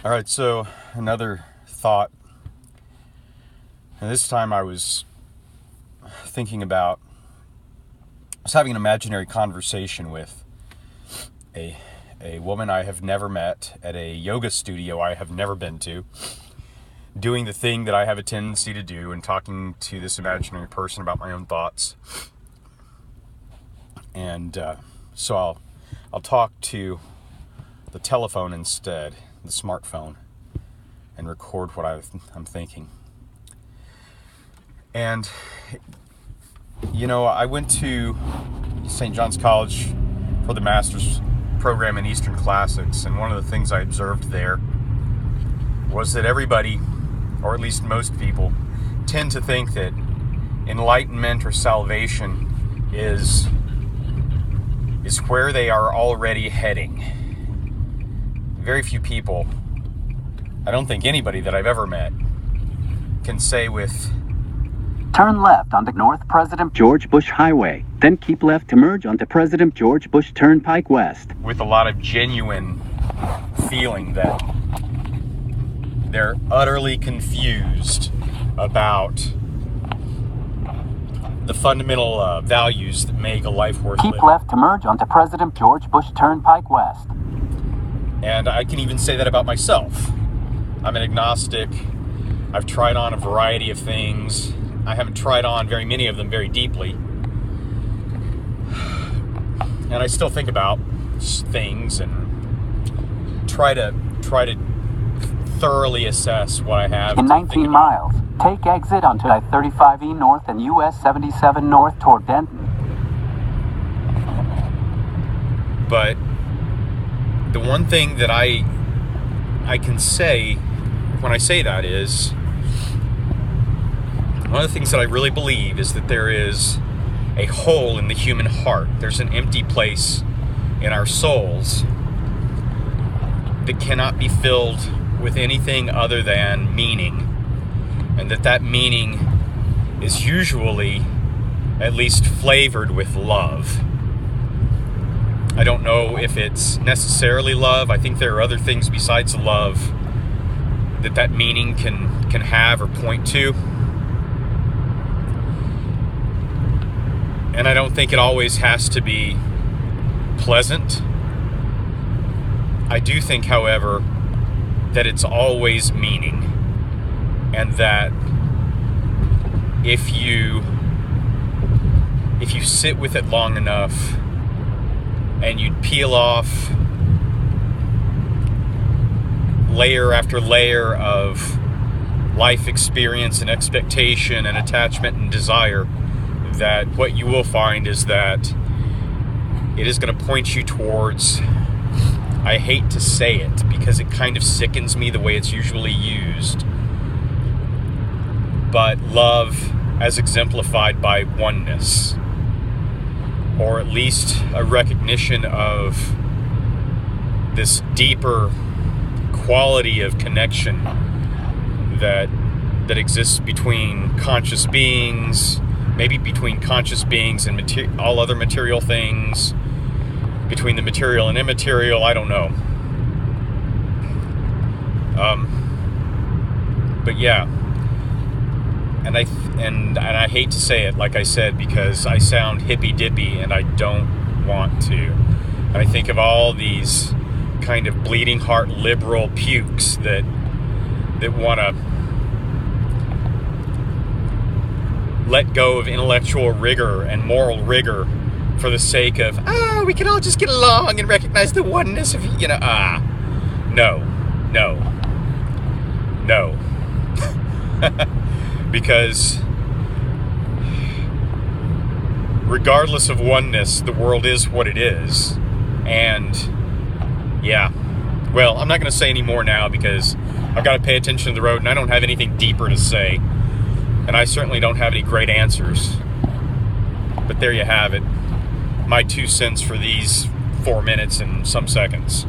All right, so another thought, and this time I was having an imaginary conversation with a woman I have never met at a yoga studio I have never been to, doing the thing that I have a tendency to do and talking to this imaginary person about my own thoughts. And so I'll talk to the telephone instead, the smartphone, and record what I'm thinking. And, I went to St. John's College for the master's program in Eastern Classics, and one of the things I observed there was that everybody, or at least most people, tend to think that enlightenment or salvation is where they are already heading. Very few people, I don't think anybody that I've ever met, can say with... Turn left onto North President George Bush Highway, then keep left to merge onto President George Bush Turnpike West. With a lot of genuine feeling that they're utterly confused about the fundamental values that make a life worth living. Keep left to merge onto President George Bush Turnpike West. And I can even say that about myself. I'm an agnostic. I've tried on a variety of things. I haven't tried on very many of them very deeply. And I still think about things and try to thoroughly assess what I have. In 19 miles, take exit onto I-35E North and US 77 North toward Denton. But the one thing that I can say when I say that is, one of the things that I really believe is that there is a hole in the human heart. There's an empty place in our souls that cannot be filled with anything other than meaning. And that meaning is usually at least flavored with love. I don't know if it's necessarily love. I think there are other things besides love that meaning can have or point to. And I don't think it always has to be pleasant. I do think, however, that it's always meaning. And that if you sit with it long enough and you peel off layer after layer of life experience and expectation and attachment and desire, that what you will find is that it is going to point you towards, I hate to say it because it kind of sickens me the way it's usually used, but love as exemplified by oneness, or at least a recognition of this deeper quality of connection that exists between conscious beings, maybe between conscious beings and all other material things, between the material and immaterial, I don't know. But yeah, and I hate to say it, like I said, because I sound hippy-dippy and I don't want to. And I think of all these kind of bleeding heart liberal pukes that want to let go of intellectual rigor and moral rigor for the sake of, we can all just get along and recognize the oneness of, no. Because regardless of oneness, the world is what it is. And yeah, well, I'm not going to say any more now because I've got to pay attention to the road and I don't have anything deeper to say. And I certainly don't have any great answers. But there you have it. My 2 cents for these 4 minutes and some seconds.